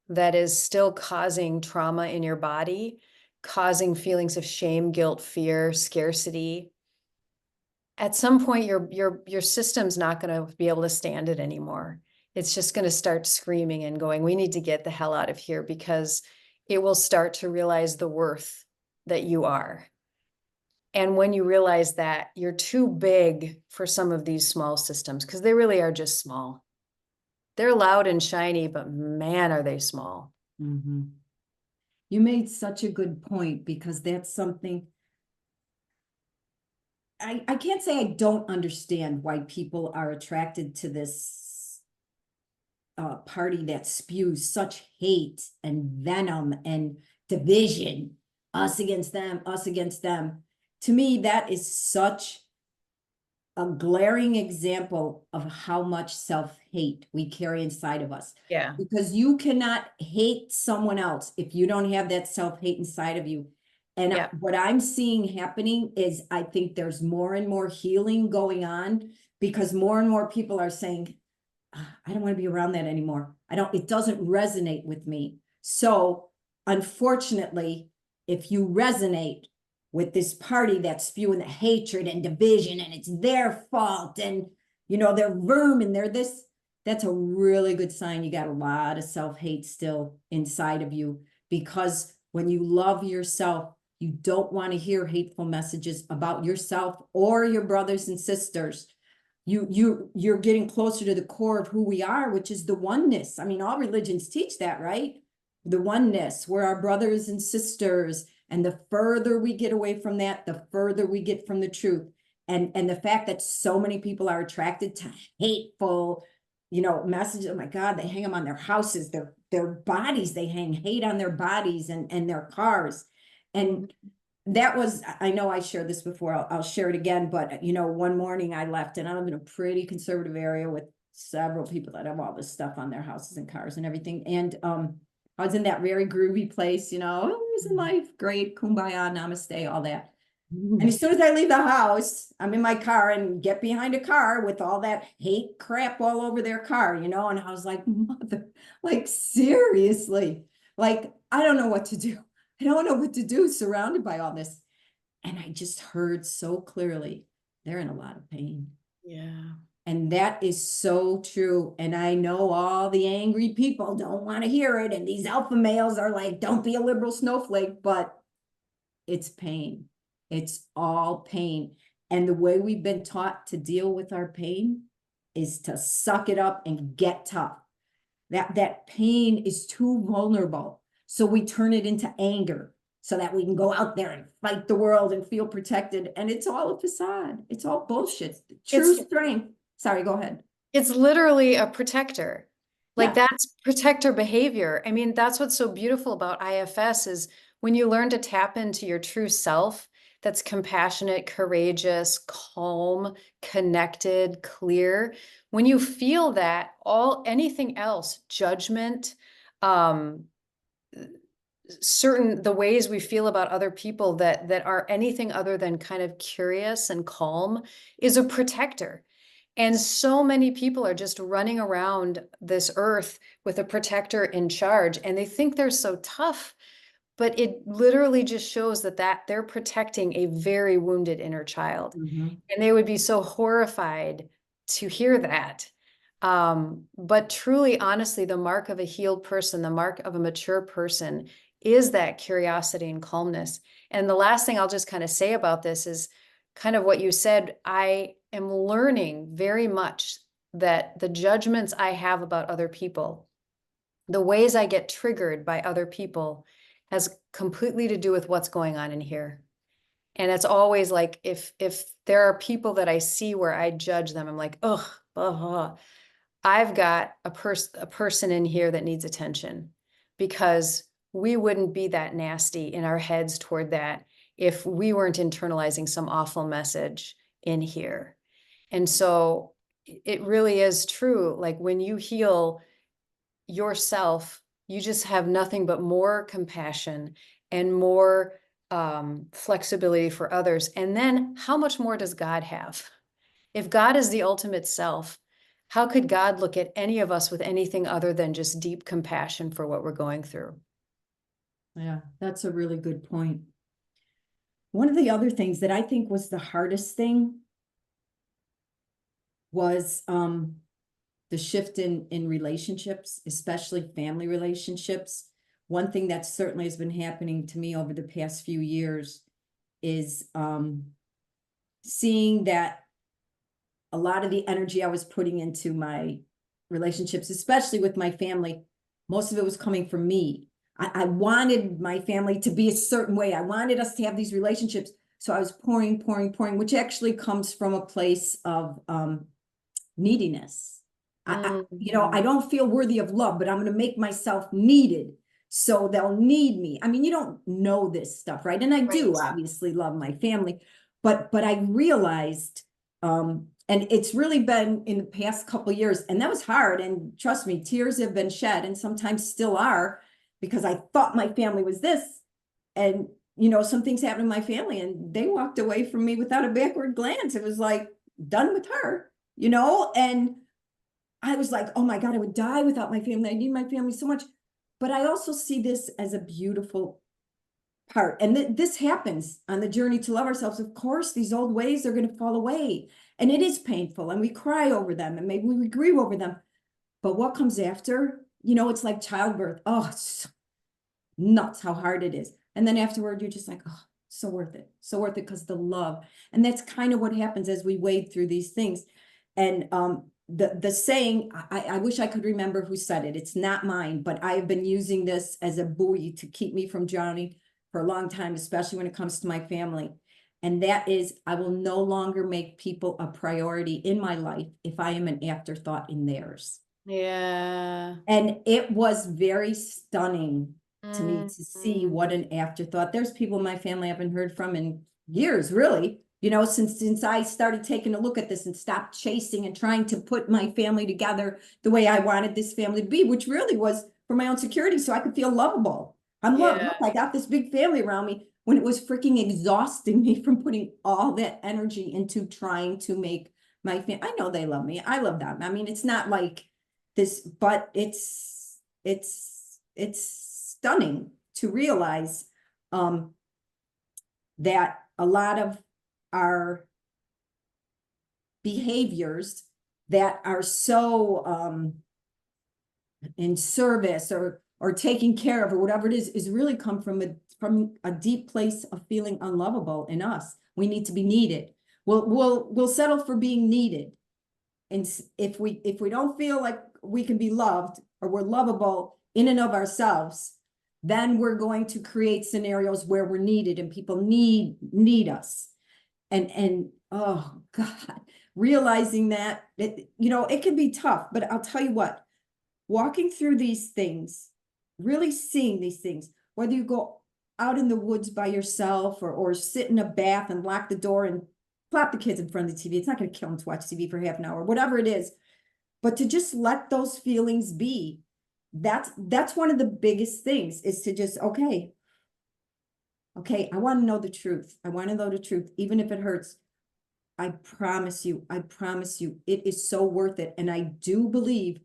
that is still causing trauma in your body, causing feelings of shame, guilt, fear, scarcity, at some point your system's not going to be able to stand it anymore. It's just going to start screaming and going, we need to get the hell out of here, because it will start to realize the worth that you are. And when you realize that you're too big for some of these small systems, because they really are just small. They're loud and shiny, but man, are they small. Mm-hmm. You made such a good point, because that's something I can't say I don't understand why people are attracted to this party that spews such hate and venom and division, us against them, us against them. To me, that is such a glaring example of how much self-hate we carry inside of us. Yeah. Because you cannot hate someone else if you don't have that self-hate inside of you. And Yeah. what I'm seeing happening is, I think there's more and more healing going on, because more and more people are saying, I don't want to be around that anymore. It doesn't resonate with me. So unfortunately, if you resonate with this party that's spewing the hatred and division and it's their fault and, you know, they're vermin, they're this, that's a really good sign you got a lot of self-hate still inside of you. Because when you love yourself, you don't want to hear hateful messages about yourself or your brothers and sisters. You're getting closer to the core of who we are, which is the oneness. I mean, all religions teach that, right? The oneness, we're our brothers and sisters. And the further we get away from that, the further we get from the truth. And the fact that so many people are attracted to hateful, you know, messages. Oh my God, they hang them on their houses, their bodies, they hang hate on their bodies and their cars. And that was, I know I shared this before, I'll share it again, but you know, one morning I left, and I live in a pretty conservative area with several people that have all this stuff on their houses and cars and everything. And I was in that very groovy place, you know, always in life, great, kumbaya, namaste, all that. And as soon as I leave the house, I'm in my car and get behind a car with all that hate crap all over their car, you know, and I was like, mother, like, seriously, like, I don't know what to do. I don't know what to do surrounded by all this. And I just heard so clearly, they're in a lot of pain. Yeah. And that is so true. And I know all the angry people don't want to hear it. And these alpha males are like, don't be a liberal snowflake, but it's pain. It's all pain. And the way we've been taught to deal with our pain is to suck it up and get tough. That pain is too vulnerable. So we turn it into anger so that we can go out there and fight the world and feel protected. And it's all a facade. It's all bullshit. True strength. Sorry, go ahead. It's literally a protector. Like, Yeah. that's protector behavior. I mean, that's what's so beautiful about IFS is when you learn to tap into your true self, that's compassionate, courageous, calm, connected, clear. When you feel that, anything else, judgment, um, the ways we feel about other people that are anything other than kind of curious and calm, is a protector. And so many people are just running around this earth with a protector in charge, and they think they're so tough, but it literally just shows that they're protecting a very wounded inner child. Mhm. And they would be so horrified to hear that. But truly, honestly, the mark of a healed person, the mark of a mature person is that curiosity and calmness. And the last thing I'll just kind of say about this is kind of what you said. I am learning very much that the judgments I have about other people, the ways I get triggered by other people, has completely to do with what's going on in here. And it's always like if there are people that I see where I judge them, I'm like, ugh, blah, blah. I've got a person in here that needs attention, because we wouldn't be that nasty in our heads toward that if we weren't internalizing some awful message in here. And so it really is true. Like when you heal yourself, you just have nothing but more compassion and more flexibility for others. And then how much more does God have? If God is the ultimate self, how could God look at any of us with anything other than just deep compassion for what we're going through? Yeah, that's a really good point. One of the other things that I think was the hardest thing was the shift in relationships, especially family relationships. One thing that certainly has been happening to me over the past few years is seeing that a lot of the energy I was putting into my relationships, especially with my family, most of it was coming from me. I wanted my family to be a certain way. I wanted us to have these relationships. So I was pouring, which actually comes from a place of neediness. I Mhm. don't feel worthy of love, but I'm going to make myself needed so they'll need me. I mean, you don't know this stuff, right? And I do Right. obviously love my family, but I realized, and it's really been in the past couple of years, and that was hard. And trust me, tears have been shed, and sometimes still are, because I thought my family was this, and some things happened in my family, and they walked away from me without a backward glance. It was like, done with her, and I was like, oh my God, I would die without my family. I need my family so much. But I also see this as a beautiful part. And this happens on the journey to love ourselves. Of course, these old ways are going to fall away. And it is painful. And we cry over them. And maybe we grieve over them. But what comes after? It's like childbirth. Oh, it's nuts how hard it is. And then afterward, you're just like, oh, so worth it. So worth it because the love. And that's kind of what happens as we wade through these things. And the saying, I wish I could remember who said it. It's not mine, but I have been using this as a buoy to keep me from drowning for a long time, especially when it comes to my family. And that is, I will no longer make people a priority in my life if I am an afterthought in theirs. Yeah. And it was very stunning to me to see Mhm. what an afterthought. There's people in my family I haven't heard from in years, really. Since I started taking a look at this and stopped chasing and trying to put my family together the way I wanted this family to be, which really was for my own security, so I could feel lovable. I'm loved. Yeah. Look, I got this big family around me, when it was freaking exhausting me from putting all that energy into trying to make my family. I know they love me. I love them. I mean, it's not like this, but it's stunning to realize that a lot of our behaviors that are so in service or taking care of or whatever it is really come from a deep place of feeling unlovable in us. We need to be needed. We'll settle for being needed. And if we don't feel like we can be loved or we're lovable in and of ourselves, then we're going to create scenarios where we're needed and people need us. And oh God, realizing that it can be tough, but I'll tell you what, walking through these things, really seeing these things, whether you go out in the woods by yourself or sit in a bath and lock the door and plop the kids in front of the TV. It's not going to kill them to watch TV for half an hour, whatever it is. But to just let those feelings be, that's one of the biggest things, is to just, okay, I want to know the truth. I want to know the truth, even if it hurts. I promise you, it is so worth it. And I do believe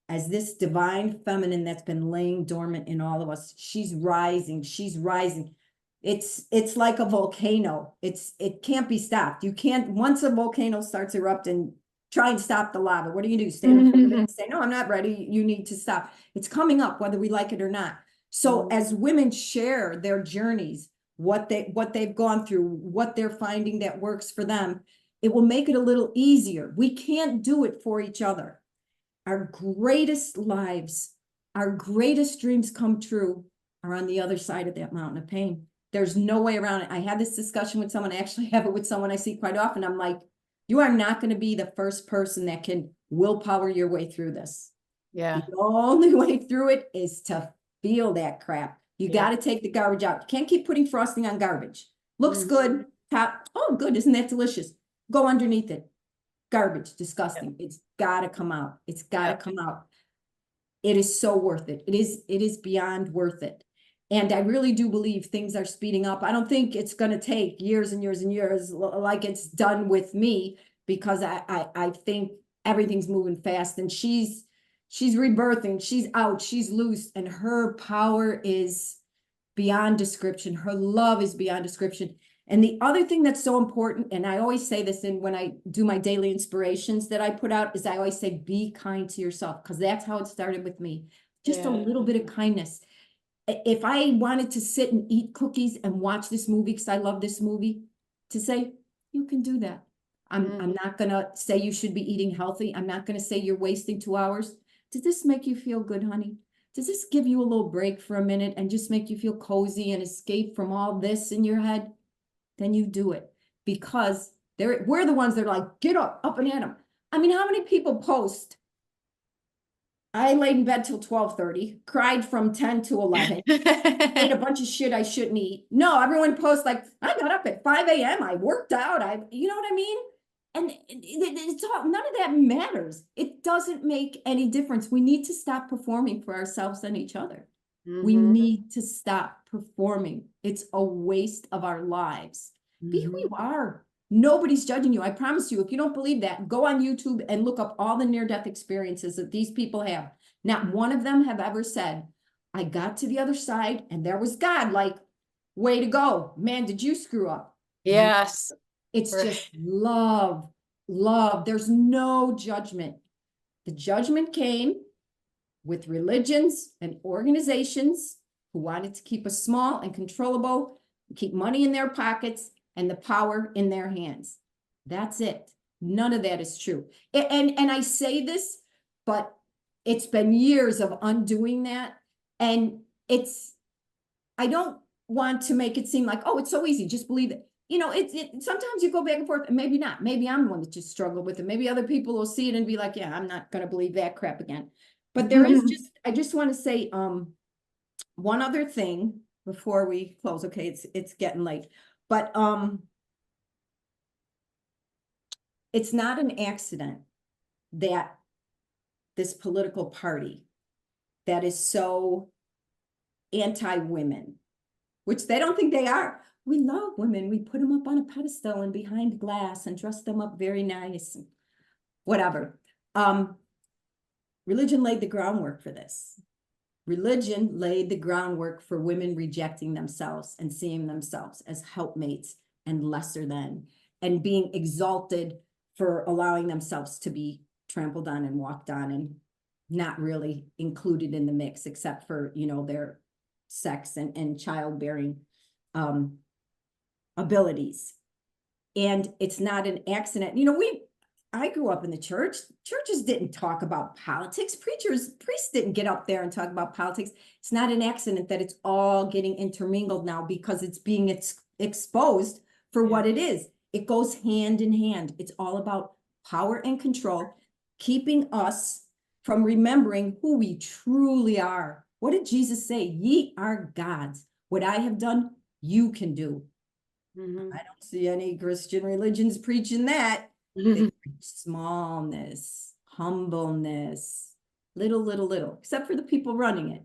as this divine feminine that's been laying dormant in all of us. She's rising. She's rising. It's like a volcano. It can't be stopped. You can't, once a volcano starts erupting, try and stop the lava. What do? Stand in front of it and say, no, I'm not ready. You need to stop. It's coming up, whether we like it or not. So as women share their journeys, what they've gone through, what they're finding that works for them, it will make it a little easier. We can't do it for each other. Our greatest lives, our greatest dreams come true are on the other side of that mountain of pain. There's no way around it. I had this discussion with someone. I actually have it with someone I see quite often. I'm like, you are not going to be the first person that can willpower your way through this. Yeah. The only way through it is to feel that crap. You Yeah. got to take the garbage out. You can't keep putting frosting on garbage. Looks good. Top. Oh, good. Isn't that delicious? Go underneath it. Garbage, disgusting. It's got to come out. It's got to come out. It is so worth it. It is beyond worth it. And I really do believe things are speeding up. I don't think it's going to take years and years and years like it's done with me, because I think everything's moving fast, and she's rebirthing, she's out, she's loose, and her power is beyond description. Her love is beyond description. And the other thing that's so important, and I always say this in when I do my daily inspirations that I put out, is I always say, be kind to yourself, because that's how it started with me. Just a little bit of kindness. If I wanted to sit and eat cookies and watch this movie because I love this movie, to say, you can do that. I'm not going to say you should be eating healthy. I'm not going to say you're wasting 2 hours. Does this make you feel good, honey? Does this give you a little break for a minute and just make you feel cozy and escape from all this in your head? Then you do it, because we're the ones that are like, get up and at them. I mean, how many people post, I laid in bed till 12:30, cried from 10 to 11, ate a bunch of shit I shouldn't eat. No, everyone posts like, I got up at 5 a.m. I worked out. You know what I mean? And it's all, none of that matters. It doesn't make any difference. We need to stop performing for ourselves and each other. We need to stop performing. It's a waste of our lives. Be who you are. Nobody's judging you. I promise you, if you don't believe that, go on YouTube and look up all the near-death experiences that these people have. Not one of them have ever said, I got to the other side and there was God, like, way to go. Man, did you screw up? Yes. It's just love, love. There's no judgment. The judgment came with religions and organizations who wanted to keep us small and controllable, keep money in their pockets and the power in their hands. That's it. None of that is true. And I say this, but it's been years of undoing that. And I don't want to make it seem like, oh, it's so easy, just believe it. You know, sometimes you go back and forth, and maybe not. Maybe I'm the one that just struggled with it. Maybe other people will see it and be like, yeah, I'm not going to believe that crap again. But there is I just want to say one other thing before we close. Okay, it's getting late. But it's not an accident that this political party that is so anti-women, which they don't think they are. We love women. We put them up on a pedestal and behind glass and dress them up very nice and whatever. Religion laid the groundwork for this. Religion laid the groundwork for women rejecting themselves and seeing themselves as helpmates and lesser than, and being exalted for allowing themselves to be trampled on and walked on and not really included in the mix, except for, you know, their sex and childbearing abilities. And it's not an accident. You know, I grew up in the church. Churches didn't talk about politics. Priests didn't get up there and talk about politics. It's not an accident that it's all getting intermingled now, because it's being exposed for what it is. It goes hand in hand. It's all about power and control, keeping us from remembering who we truly are. What did Jesus say? Ye are gods. What I have done, you can do. I don't see any Christian religions preaching that. They preach smallness, humbleness, little, except for the people running it,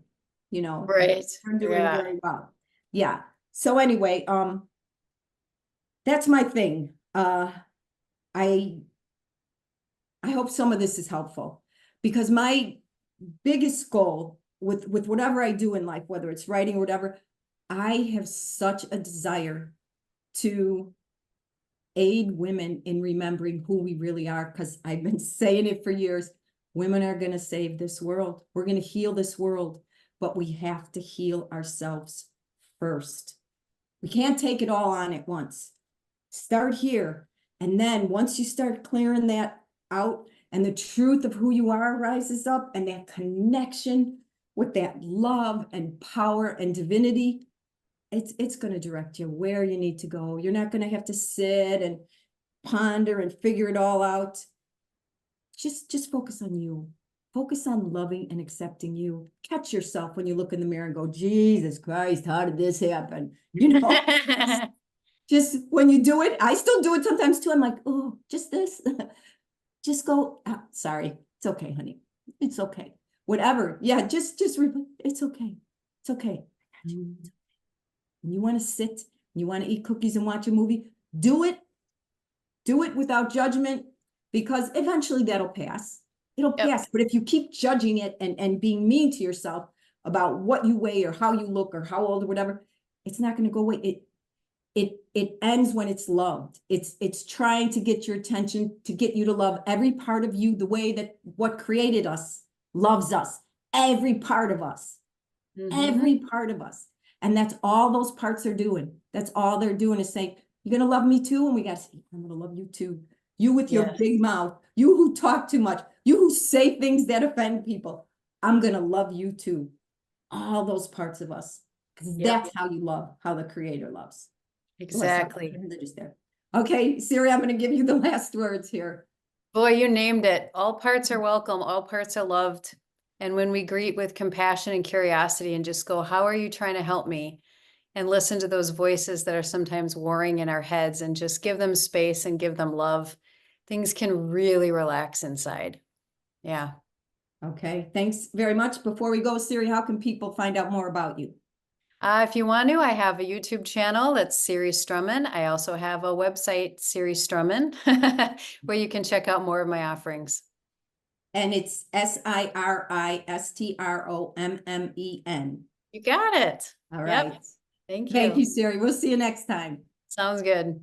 you know. Right. They're doing very well. Yeah. So anyway, that's my thing. I hope some of this is helpful, because my biggest goal with whatever I do in life, whether it's writing or whatever, I have such a desire to aid women in remembering who we really are, because I've been saying it for years. Women are going to save this world. We're going to heal this world, but we have to heal ourselves first. We can't take it all on at once. Start here. And then once you start clearing that out and the truth of who you are rises up, and that connection with that love and power and divinity, it's going to direct you where you need to go. You're not going to have to sit and ponder and figure it all out. Just focus on you. Focus on loving and accepting you. Catch yourself when you look in the mirror and go, Jesus Christ, how did this happen? You know, just when you do it, I still do it sometimes too. I'm like, oh, just this. Just go, oh, sorry. It's okay, honey. It's okay. Whatever. Yeah, it's okay. It's okay. When you want to sit, you want to eat cookies and watch a movie, do it. Do it without judgment, because eventually that'll pass. It'll pass. But if you keep judging it and being mean to yourself about what you weigh or how you look or how old or whatever, it's not going to go away. It ends when it's loved. It's trying to get your attention, to get you to love every part of you the way that what created us loves us. Every part of us. Every part of us. And that's all those parts are doing. That's all they're doing is saying, you're going to love me too? And we got to say, I'm going to love you too. You with your big mouth, you who talk too much, you who say things that offend people, I'm going to love you too. All those parts of us. Because that's how you love, how the Creator loves. Exactly. Religious there. Okay, Siri, I'm going to give you the last words here. Boy, you named it. All parts are welcome. All parts are loved. And when we greet with compassion and curiosity and just go, how are you trying to help me? And listen to those voices that are sometimes warring in our heads and just give them space and give them love, things can really relax inside. Yeah. Okay, thanks very much. Before we go, Siri, how can people find out more about you? If you want to, I have a YouTube channel that's Siri Strommen. I also have a website, Siri Strommen, where you can check out more of my offerings. And it's SiriStrommen. You got it. All right. Yep. Thank you. Thank you, Siri. We'll see you next time. Sounds good.